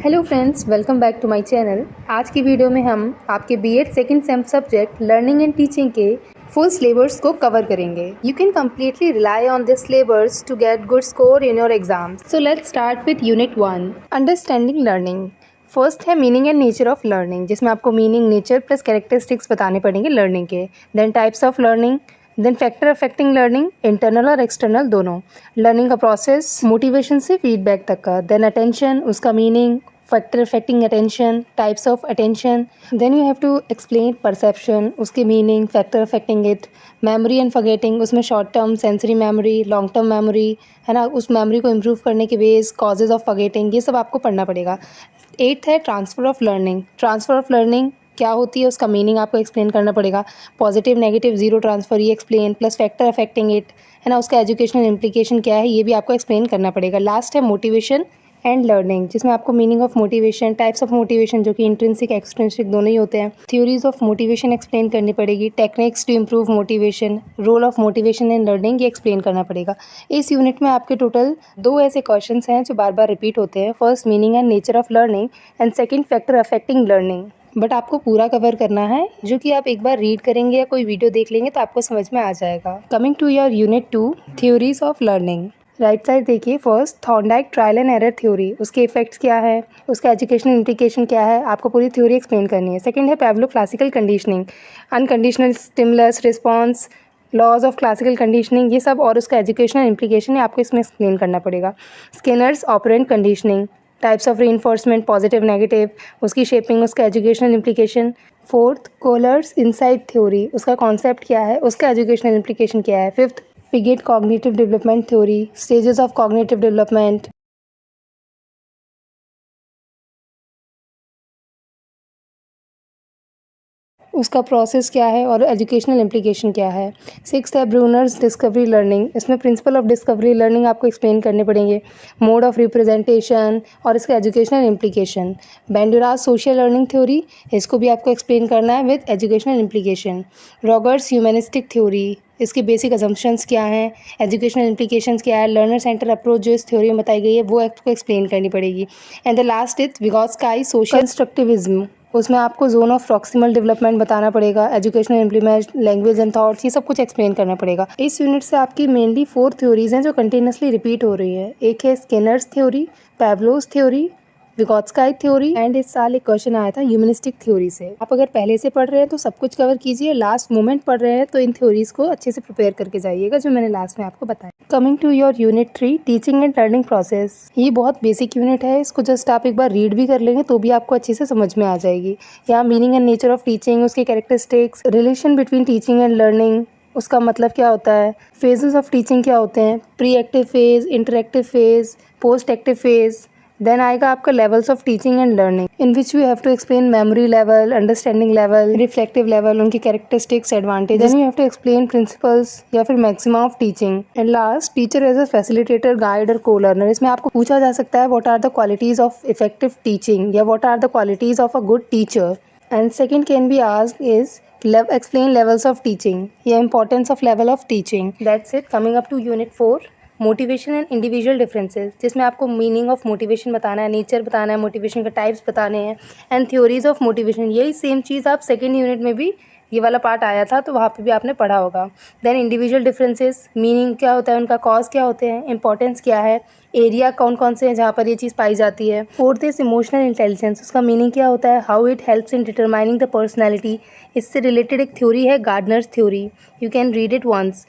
Hello friends, welcome back to my channel. आज की video में हम आपके BEd second sem subject learning and teaching के फुल सिलेबस को कवर करेंगे। You can completely rely on this syllabus to get good score in your exam. So let's start with unit 1, understanding learning. First है meaning and nature of learning, जिसमें आपको meaning, nature plus characteristics बताने पड़ेंगे learning के। Then types of learning, then factor affecting learning, internal और external दोनों। Learning का process, motivation से फीडबैक तक का। देन अटेंशन, उसका meaning, factor affecting attention, types of attention. Then you have to explain perception, उसके meaning, factor affecting it. Memory and forgetting, उसमें short term sensory memory, long term memory, है ना, उस memory को improve करने के veg, causes of forgetting, ये सब आपको पढ़ना पड़ेगा। 8th है transfer of learning. Transfer of learning क्या होती है, उसका मीनिंग आपको एक्सप्लेन करना पड़ेगा। पॉजिटिव, नेगेटिव, जीरो ट्रांसफ़र, ये explain, plus factor affecting it, है ना, उसका एजुकेशनल इम्प्लीकेशन क्या है, ये भी आपको एक्सप्लेन करना पड़ेगा। लास्ट है मोटिवेशन एंड लर्निंग, जिसमें आपको meaning of motivation, types of motivation जो कि इंट्रिंसिक एक्सट्रिंसिक दोनों ही होते हैं, थ्योरीज ऑफ मोटिवेशन एक्सप्लेन करनी पड़ेगी, techniques to improve motivation, role of motivation in learning, ये एक्सप्लेन करना पड़ेगा। इस यूनिट में आपके टोटल 2 ऐसे क्वेश्चंस हैं जो बार बार रिपीट होते हैं। First meaning and nature of learning and second factor affecting learning. But आपको पूरा कवर करना है, जो कि आप एक बार रीड करेंगे या कोई वीडियो देख लेंगे तो आपको समझ में आ जाएगा। Coming to your unit 2, theories of learning. Right side देखिए, first Thorndike trial and error theory, उसके इफेक्ट्स क्या है, उसका एजुकेशनल इम्प्लीकेशन क्या है, आपको पूरी थ्योरी एक्सप्लेन करनी है। सेकंड है Pavlov classical conditioning, unconditional stimulus response, laws of classical conditioning, ये सब और उसका एजुकेशनल इम्प्लीकेशन है, आपको इसमें एक्सप्लेन करना पड़ेगा। Skinner's operant conditioning, types of reinforcement, positive negative, उसकी शेपिंग, उसका educational implication. Fourth Kohler's insight theory, उसका कॉन्सेप्ट क्या है, उसका एजुकेशनल इम्प्लीकेशन क्या है। Fifth Piaget cognitive development theory, stages of cognitive development. उसका प्रोसेस क्या है और एजुकेशनल इम्प्लीकेशन क्या है। सिक्स्थ है ब्रूनर्स डिस्कवरी लर्निंग, इसमें प्रिंसिपल ऑफ डिस्कवरी लर्निंग आपको एक्सप्लेन करने पड़ेंगे, मोड ऑफ रिप्रेजेंटेशन और इसका educational implication. बेंडुरास social learning theory, इसको भी आपको एक्सप्लेन करना है with educational implication. Roberts humanistic theory, इसके बेसिक अजम्पशंस क्या हैं, एजुकेशनल इम्प्लीकेशंस क्या है, लर्नर सेंटर अप्रोच जो इस थ्योरी में बताई गई है वो आपको एक्सप्लेन करनी पड़ेगी। And the last is Vygotsky social constructivism, उसमें आपको जोन ऑफ प्रॉक्सिमल डेवलपमेंट बताना पड़ेगा, educational implement, language and thoughts, ये सब कुछ एक्सप्लेन करना पड़ेगा। इस यूनिट से आपकी मेनली 4 थ्योरीज हैं जो कंटिन्यूसली रिपीट हो रही है। एक है Skinner's theory, Pavlov's theory, Vygotsky theory and इस साल एक क्वेश्चन आया था ह्यूमनिस्टिक थ्योरी से। आप अगर पहले से पढ़ रहे हैं तो सब कुछ कवर कीजिए, लास्ट मोमेंट पढ़ रहे हैं तो इन थ्योरीज को अच्छे से प्रिपेयर करके जाइएगा जो मैंने लास्ट में आपको बताया। Coming to your unit 3, teaching and learning process, ये बहुत बेसिक यूनिट है, इसको जस्ट आप एक बार रीड भी कर लेंगे तो भी आपको अच्छे से समझ में आ जाएगी। यहाँ meaning and nature of teaching, उसके characteristics, relation between teaching and learning, उसका मतलब क्या होता है, फेजेस ऑफ टीचिंग क्या होते हैं, pre active phase, interactive phase, post active phase. Then आएगा आपका levels of teaching and learning, in which you have to explain memory level, understanding level, reflective level, उनकी characteristics, advantage. Then you have to explain principles या फिर maxims of teaching. And last teacher as a facilitator, guide और co learner, इसमें आपको पूछा जा सकता है what are the qualities of effective teaching या what are the qualities of a good teacher. And second can be asked is explain levels of teaching या importance of level of teaching. That's it. Coming up to unit 4, motivation and individual differences, जिसमें आपको meaning of motivation बताना है, nature बताना है, motivation के types बताने हैं एंड थ्योरीज ऑफ मोटिवेशन। यही सेम चीज़ आप सेकेंड यूनिट में भी, ये वाला पार्ट आया था तो वहाँ पे भी आपने पढ़ा होगा। देन इंडिविजुअल डिफरेंसेस, मीनिंग क्या होता है, उनका कॉज क्या होते हैं, इंपॉर्टेंस क्या है, एरिया कौन कौन से हैं जहाँ पर ये चीज़ पाई जाती है। फोर्थ इज इमोशनल इंटेलिजेंस, उसका मीनिंग क्या होता है, how it helps in determining the personality, इससे रिलेटेड एक थ्योरी है Gardner's theory, you can read it once.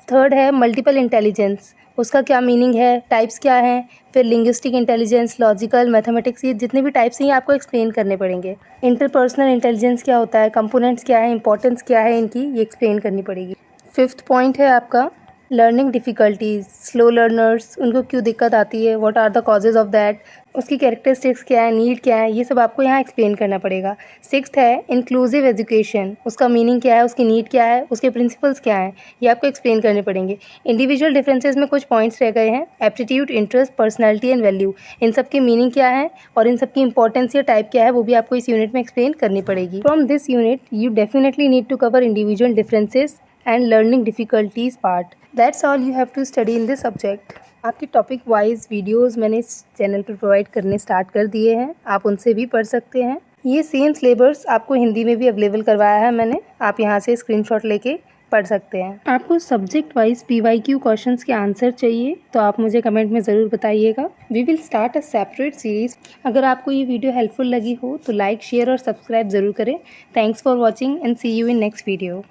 Third है मल्टीपल इंटेलिजेंस, उसका क्या मीनिंग है, टाइप्स क्या हैं। फिर लिंग्विस्टिक इंटेलिजेंस, लॉजिकल, मैथमेटिक्स, ये जितने भी टाइप्स हैं ये आपको एक्सप्लेन करने पड़ेंगे। इंटरपर्सनल इंटेलिजेंस क्या होता है, कंपोनेंट्स क्या है, इंपॉर्टेंस क्या है इनकी, ये एक्सप्लेन करनी पड़ेगी। फिफ्थ पॉइंट है आपका लर्निंग डिफ़िकल्टीज़, स्लो लर्नर्स, उनको क्यों दिक्कत आती है, what are the causes of that, उसकी कैरेक्टरिस्टिक्स क्या है, नीड क्या है, ये सब आपको यहाँ एक्सप्लेन करना पड़ेगा। सिक्स्थ है इंक्लूसिव एजुकेशन, उसका मीनिंग क्या है, उसकी नीड क्या है, उसके प्रिंसिपल्स क्या हैं, ये आपको एक्सप्लेन करने पड़ेंगे। इंडिविजुअल डिफरेंसेस में कुछ पॉइंट्स रह गए हैं, aptitude, interest, personality and value, इन सब की मीनिंग क्या है और इन सब की इंपॉर्टेंस या टाइप क्या है वो भी आपको इस यूनिट में एक्सप्लेन करनी पड़ेगी। From this unit you definitely need to cover individual differences and learning difficulties part. That's all you have to study in this subject. आपकी टॉपिक वाइज वीडियोस मैंने इस चैनल पर प्रोवाइड करने स्टार्ट कर दिए हैं, आप उनसे भी पढ़ सकते हैं। ये सेम सिलेबस आपको हिंदी में भी अवेलेबल करवाया है मैंने, आप यहाँ से स्क्रीनशॉट लेके पढ़ सकते हैं। आपको सब्जेक्ट वाइज PYQ क्वेश्चंस के आंसर चाहिए तो आप मुझे कमेंट में ज़रूर बताइएगा। We will start a separate series. अगर आपको ये वीडियो हेल्पफुल लगी हो तो लाइक, शेयर और सब्सक्राइब ज़रूर करें। Thanks for watching and see you in next video.